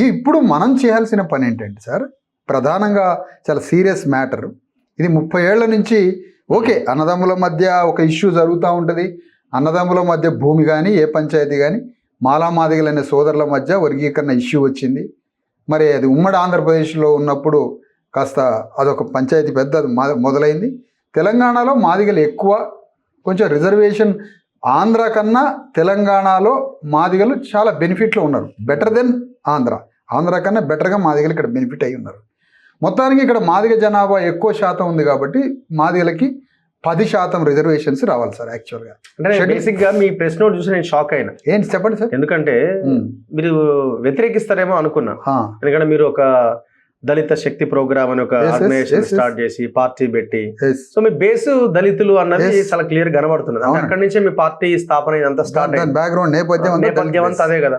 ఇప్పుడు మనం చేయాల్సిన పని ఏంటంటే సార్, ప్రధానంగా చాలా సీరియస్ మ్యాటర్ ఇది. 30 ఏళ్ల నుంచి ఓకే, అన్నదమ్ముల మధ్య ఒక ఇష్యూ జరుగుతూ ఉంటుంది. అన్నదమ్ముల మధ్య భూమి కానీ ఏ పంచాయతీ కానీ మాలామాదిగలనే సోదరుల మధ్య వర్గీకరణ ఇష్యూ వచ్చింది. మరి అది ఉమ్మడి ఆంధ్రప్రదేశ్లో ఉన్నప్పుడు కాస్త అదొక పంచాయతీ పెద్ద మొదలైంది. తెలంగాణలో మాదిగలు ఎక్కువ, కొంచెం రిజర్వేషన్ ఆంధ్ర కన్నా తెలంగాణలో మాదిగలు చాలా బెనిఫిట్లో ఉన్నారు. బెటర్ దెన్ ఆంధ్ర కన్నా బెటర్గా మాదిగలు ఇక్కడ బెనిఫిట్ అయి ఉన్నారు. మొత్తానికి ఇక్కడ మాదిగ జనాభా ఎక్కువ శాతం ఉంది కాబట్టి మాదిగలకి 10% రిజర్వేషన్స్ రావాలి సార్. యాక్చువల్గా అంటే బేసిక్గా మీ ప్రెస్ నోట్ చూసి నేను షాక్ అయినా. ఏంటి చెప్పండి సార్. ఎందుకంటే మీరు వ్యతిరేకిస్తారేమో అనుకున్నా. ఎందుకంటే మీరు ఒక దళిత శక్తి ప్రోగ్రామ్ అని ఒక ఆర్గనైజేషన్ స్టార్ట్ చేసి పార్టీ పెట్టి, సో మీ బేసు దళితులు అన్నది చాలా క్లియర్ కనబడుతున్నది. అక్కడి నుంచే మీ పార్టీ స్థాపన ఇదంతా స్టార్ట్ అయింది. బ్యాక్గ్రౌండ్ నేపథ్యం అంతా అదే కదా.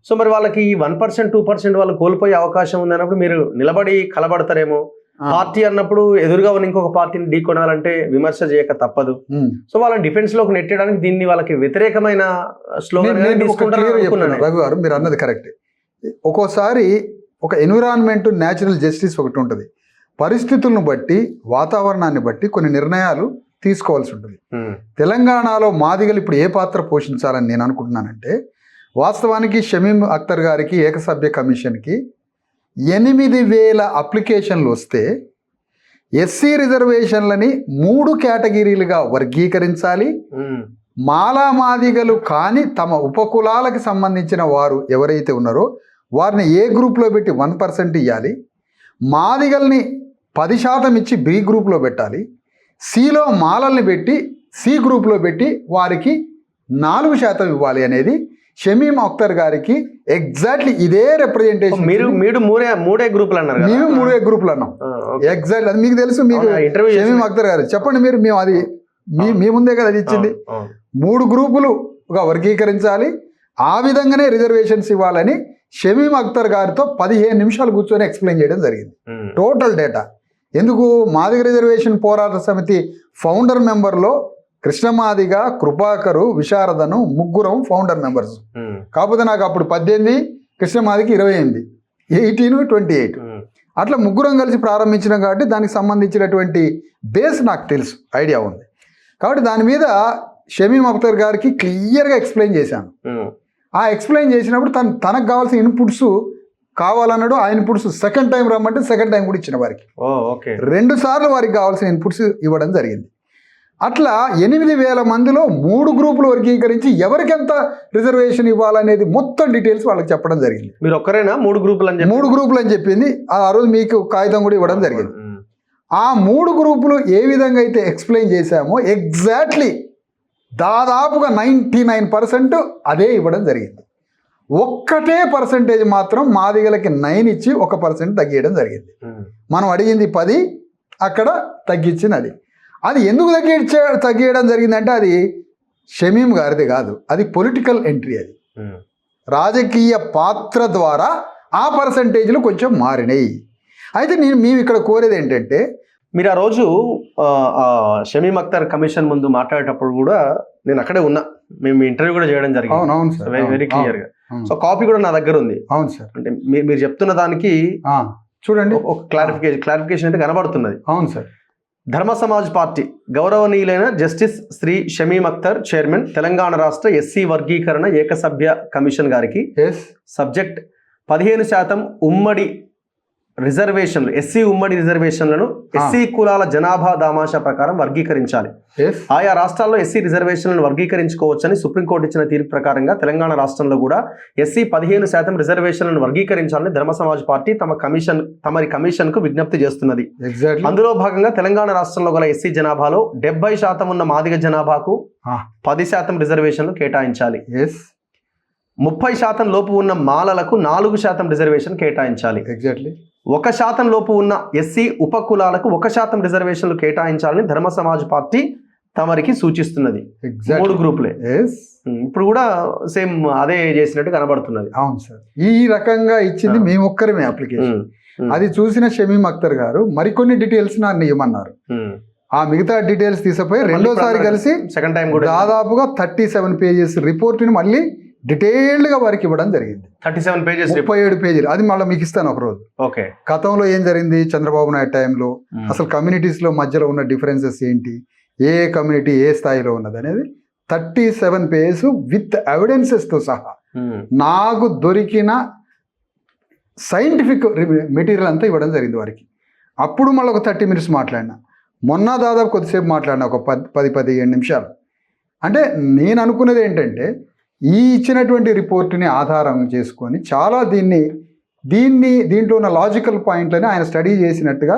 సో మరి వాళ్ళకి 1% 2% వాళ్ళు కోల్పోయే అవకాశం ఉంది అన్నప్పుడు మీరు నిలబడి కలబడతారేమో. పార్టీ అన్నప్పుడు ఎదురుగా ఉన్న ఇంకొక పార్టీని ఢీ కొనాలంటే విమర్శ చేయక తప్పదు. సో వాళ్ళని డిఫెన్స్ లోకి నెట్టడానికి దీన్ని వాళ్ళకి వ్యతిరేకమైన స్లోగన్ రఘు గారు మీరు అన్నది కరెక్ట్. ఒక్కోసారి ఒక ఎన్విరాన్మెంట్, న్యాచురల్ జస్టిస్ ఒకటి ఉంటుంది. పరిస్థితులను బట్టి, వాతావరణాన్ని బట్టి కొన్ని నిర్ణయాలు తీసుకోవాల్సి ఉంటుంది. తెలంగాణలో మాదిగలు ఇప్పుడు ఏ పాత్ర పోషించాలని నేను అనుకుంటున్నానంటే, వాస్తవానికి షమీం అఖ్తర్ గారికి ఏకసభ్య కమిషన్కి 8,000 అప్లికేషన్లు వస్తే ఎస్సీ రిజర్వేషన్లని 3 కేటగిరీలుగా వర్గీకరించాలి. మాలామాదిగలు కానీ తమ ఉపకులాలకు సంబంధించిన వారు ఎవరైతే ఉన్నారో వారిని ఏ గ్రూప్లో పెట్టి 1% ఇవ్వాలి. మాదిగల్ని 10% ఇచ్చి బి గ్రూప్లో పెట్టాలి. సిలో మాలల్ని పెట్టి సి గ్రూప్లో పెట్టి వారికి 4% ఇవ్వాలి అనేది షమీం అఖ్తర్ గారికి ఎగ్జాక్ట్లీ ఇదే రిప్రజెంటేషన్. మీరు మూడే గ్రూపులు అన్నారు. మేము 3 గ్రూపులు అన్నాం. ఎగ్జాక్ట్లీ అది మీకు తెలుసు. మీకు షమీం అఖ్తర్ గారు చెప్పండి. మేము అది మీ ముందే కదా అది ఇచ్చింది. 3 గ్రూపులుగా వర్గీకరించాలి. ఆ విధంగానే రిజర్వేషన్స్ ఇవ్వాలని షమీం అఖ్తర్ గారితో 15 నిమిషాలు కూర్చొని ఎక్స్ప్లెయిన్ చేయడం జరిగింది. Total data. ఎందుకు మాదిగ రిజర్వేషన్ పోరాట సమితి ఫౌండర్ మెంబర్లో కృష్ణమాదిగ, కృపాకరు, విశారదను ముగ్గురం ఫౌండర్ మెంబర్స్. కాకపోతే నాకు అప్పుడు 18, కృష్ణమాదికి 28, 18, 28 అట్లా ముగ్గురం కలిసి ప్రారంభించినాం. కాబట్టి దానికి సంబంధించినటువంటి బేస్ నాకు తెలుసు, ఐడియా ఉంది. కాబట్టి దాని మీద షమీం అఖ్తర్ గారికి క్లియర్గా ఎక్స్ప్లెయిన్ చేశాను. ఆ ఎక్స్ప్లెయిన్ చేసినప్పుడు తనకు కావాల్సిన ఇన్పుట్స్ కావాలన్నాడు. ఆ ఇన్పుట్స్ సెకండ్ టైం రమ్మంటే సెకండ్ టైం కూడా ఇచ్చిన వారికి 2 సార్లు వారికి కావాల్సిన ఇన్పుట్స్ ఇవ్వడం జరిగింది. అట్లా 8,000 మందిలో 3 గ్రూపులు వర్గీకరించి ఎవరికి ఎంత రిజర్వేషన్ ఇవ్వాలనేది మొత్తం డీటెయిల్స్ వాళ్ళకి చెప్పడం జరిగింది. మీరు ఒక్కరైనా 3 గ్రూపులు అని చెప్పింది. ఆ రోజు మీకు కాగితం కూడా ఇవ్వడం జరిగింది. ఆ 3 గ్రూపులు ఏ విధంగా అయితే ఎక్స్ప్లెయిన్ చేశామో ఎగ్జాక్ట్లీ దాదాపుగా 99% అదే ఇవ్వడం జరిగింది. ఒక్కటే పర్సెంటేజ్ మాత్రం మాదిగలకి 9 ఇచ్చి 1% తగ్గియడం జరిగింది. మనం అడిగింది 10, అక్కడ తగ్గించింది. అది ఎందుకు తగ్గియడం జరిగిందంటే అది షమీం గారిది కాదు, అది పొలిటికల్ ఎంట్రీ. అది రాజకీయ పాత్ర ద్వారా ఆ పర్సెంటేజ్లు కొంచెం మారినాయి. అయితే మేము ఇక్కడ కోరేది ఏంటంటే, మీరు ఆ రోజు షమీం అఖ్తర్ కమిషన్ ముందు మాట్లాడేటప్పుడు కూడా నేను అక్కడే ఉన్నా. మేము ఇంటర్వ్యూ కూడా చేయడం జరిగింది. అవును సార్, వెరీ క్లియర్ గా. సో కాపీ కూడా నా దగ్గర ఉంది. అవును సార్. అంటే మీరు చెప్తున్న దానికి చూడండి ఒక క్లారిఫికేషన్ అయితే కనబడుతున్నది. అవును సార్. ధర్మ సమాజ్ పార్టీ గౌరవనీయులైన జస్టిస్ శ్రీ షమీం అఖ్తర్, చైర్మన్, తెలంగాణ రాష్ట్ర ఎస్సీ వర్గీకరణ ఏకసభ్య కమిషన్ గారికి సబ్జెక్ట్ 15% ఉమ్మడి రిజర్వేషన్లు, ఎస్సీ ఉమ్మడి రిజర్వేషన్లను ఎస్సీ కులాల జనాభా దామాషా ప్రకారం వర్గీకరించాలి. ఆయా రాష్ట్రాల్లో ఎస్సీ రిజర్వేషన్లను వర్గీకరించుకోవచ్చని సుప్రీంకోర్టు ఇచ్చిన తీర్పు ప్రకారంగా తెలంగాణ రాష్ట్రంలో కూడా ఎస్సీ 15% రిజర్వేషన్లను వర్గీకరించాలని ధర్మ సమాజ్ పార్టీ తమరి కమిషన్ కు విజ్ఞప్తి చేస్తున్నది. అందులో భాగంగా తెలంగాణ రాష్ట్రంలో గల ఎస్సీ జనాభాలో 70% ఉన్న మాదిగ జనాభాకు 10% రిజర్వేషన్లు కేటాయించాలి. 30% లోపు ఉన్న మాలలకు 4% రిజర్వేషన్ కేటాయించాలి. 1% లోపు ఉన్న ఎస్సీ ఉపకులాలకు 1% రిజర్వేషన్లు కేటాయించాలని ధర్మ సమాజ్ పార్టీ తమరికి సూచిస్తున్నది. 3 గ్రూపులే. ఇప్పుడు కూడా సేమ్ అదే చేసినట్టు కనబడుతున్నది. అవును సార్. ఈ రకంగా ఇచ్చింది మేము ఒక్కరమే అప్లికేషన్. అది చూసిన షమీం అఖ్తర్ గారు మరికొన్ని డీటెయిల్స్ నన్ను ఇవ్వమన్నారు. ఆ మిగతా డీటెయిల్స్ తీసుకుపోయి రెండోసారి కలిసి సెకండ్ టైం కూడా దాదాపుగా 37 పేజెస్ రిపోర్ట్ని మళ్ళీ డీటెయిల్డ్గా వారికి ఇవ్వడం జరిగింది. 37 pages. 37 పేజీలు. అది మళ్ళీ మీకు ఇస్తాను ఒకరోజు. ఓకే. గతంలో ఏం జరిగింది చంద్రబాబు నాయుడు టైంలో, అసలు కమ్యూనిటీస్లో మధ్యలో ఉన్న డిఫరెన్సెస్ ఏంటి, ఏ కమ్యూనిటీ ఏ స్థాయిలో ఉన్నది అనేది 37 పేజెస్ విత్ ఎవిడెన్సెస్తో సహా నాకు దొరికిన సైంటిఫిక్ మెటీరియల్ అంతా ఇవ్వడం జరిగింది వారికి. అప్పుడు మళ్ళీ ఒక 30 minutes మాట్లాడినా, మొన్న దాదాపు కొద్దిసేపు మాట్లాడినా, ఒక 10-15 నిమిషాలు. అంటే నేను అనుకున్నది ఏంటంటే ఈ ఇచ్చినటువంటి రిపోర్ట్ని ఆధారం చేసుకొని చాలా దీంట్లో ఉన్న లాజికల్ పాయింట్లని ఆయన స్టడీ చేసినట్టుగా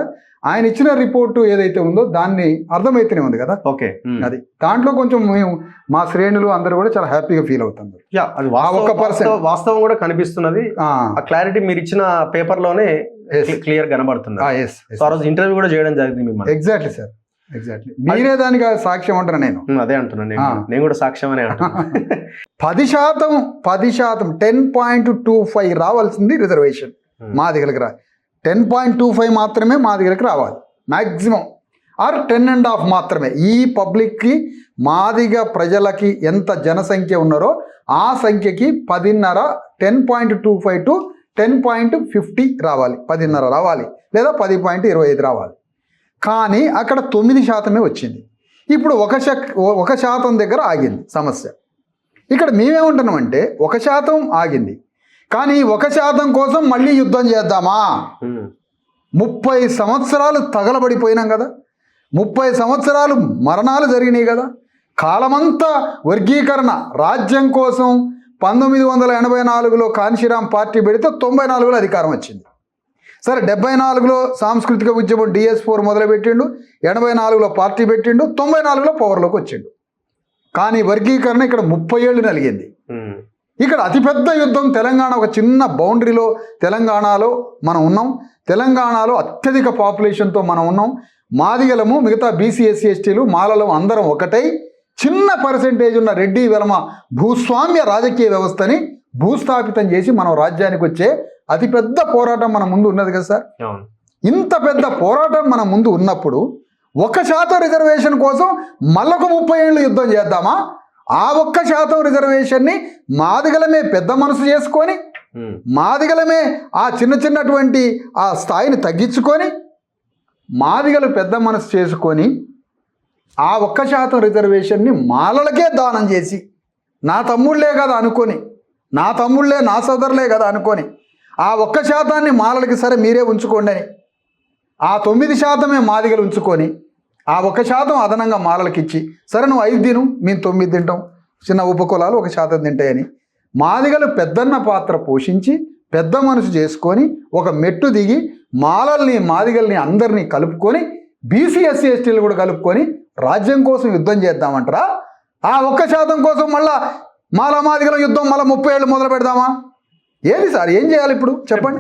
ఆయన ఇచ్చిన రిపోర్టు ఏదైతే ఉందో దాన్ని అర్థమైతేనే ఉంది కదా. ఓకే. అది దాంట్లో కొంచెం మేము మా శ్రేణులు అందరూ కూడా చాలా హ్యాపీగా ఫీల్ అవుతున్నారు. వాస్తవం కూడా కనిపిస్తున్నది. ఆ క్లారిటీ మీరు ఇచ్చిన పేపర్ లోనే క్లియర్ కనబడుతుంది. ఆ రోజు ఇంటర్వ్యూ కూడా చేయడం జరిగింది మిమ్మల్ని. Exactly sir, exactly. మీరే దానికి సాక్ష్యం అంటారా? అదే అంటున్నాను, నేను కూడా సాక్ష్యం అనే అంటున్నా. 10% 10.25 రావాల్సింది రిజర్వేషన్ మా దగ్గరికి 10.25 మాత్రమే మా దగ్గరికి రావాలి మ్యాక్సిమం, ఆర్ 10.5 మాత్రమే. ఈ పబ్లిక్కి మాదిగ ప్రజలకి ఎంత జనసంఖ్య ఉన్నారో ఆ సంఖ్యకి 10.5 10.25 to 10.50 రావాలి, 10.5 రావాలి, లేదా 10.25 రావాలి. కానీ అక్కడ 9% వచ్చింది. ఇప్పుడు 1% దగ్గర ఆగింది సమస్య. ఇక్కడ మేమేమంటున్నామంటే 1% ఆగింది, కానీ 1% కోసం మళ్ళీ యుద్ధం చేద్దామా? 30 సంవత్సరాలు తగలబడిపోయినాం కదా, 30 సంవత్సరాలు మరణాలు జరిగినాయి కదా, కాలమంతా వర్గీకరణ రాజ్యం కోసం 1984లో కాన్షీరామ్ పార్టీ పెడితే 94లో అధికారం వచ్చింది. సరే 74లో సాంస్కృతిక ఉద్యమం DS4 మొదలుపెట్టిండు, 84లో పార్టీ పెట్టిండు, 94లో పవర్లోకి వచ్చిండు. కానీ వర్గీకరణ ఇక్కడ 30 ఏళ్ళు నలిగింది. ఇక్కడ అతిపెద్ద యుద్ధం తెలంగాణ, ఒక చిన్న బౌండరీలో తెలంగాణలో మనం ఉన్నాం. తెలంగాణలో అత్యధిక పాపులేషన్తో మనం ఉన్నాం. మాదిగలము, మిగతా BC SC STలు, మాలలం అందరం ఒకటై చిన్న పర్సెంటేజ్ ఉన్న రెడ్డి వెలమ భూస్వామ్య రాజకీయ వ్యవస్థని భూస్థాపితం చేసి మనం రాజ్యానికి వచ్చే అతిపెద్ద పోరాటం మన ముందు ఉన్నది కదా సార్. ఇంత పెద్ద పోరాటం మన ముందు ఉన్నప్పుడు 1% రిజర్వేషన్ కోసం మళ్ళొక 30 ఏళ్ళు యుద్ధం చేద్దామా? ఆ 1% రిజర్వేషన్ని మాదిగలమే పెద్ద మనసు చేసుకొని, మాదిగలమే ఆ చిన్నటువంటి ఆ స్థాయిని తగ్గించుకొని, మాదిగలు పెద్ద మనసు చేసుకొని ఆ 1% రిజర్వేషన్ని మాలలకే దానం చేసి, నా తమ్ముళ్ళే కదా అనుకొని, నా తమ్ముళ్ళే నా సోదరులే కదా అనుకొని ఆ 1%ని మాలలకి సరే మీరే ఉంచుకోండి అని, ఆ 9% మాదిగలు ఉంచుకొని ఆ 1% అదనంగా మాలలకి ఇచ్చి, సరే నువ్వు 5 తిను, మేము 9 తింటాం, చిన్న ఉపకులాలు 1% తింటాయని మాదిగలు పెద్దన్న పాత్ర పోషించి పెద్ద మనసు చేసుకొని ఒక మెట్టు దిగి మాలల్ని మాదిగల్ని అందరినీ కలుపుకొని BC SC STలు కూడా కలుపుకొని రాజ్యం కోసం యుద్ధం చేద్దామంటారా? ఆ 1% కోసం మళ్ళా మాదిగల యుద్ధం మళ్ళీ 30 ఏళ్ళు మొదలు పెడదామా? ఏది సార్, ఏం చేయాలి ఇప్పుడు చెప్పండి.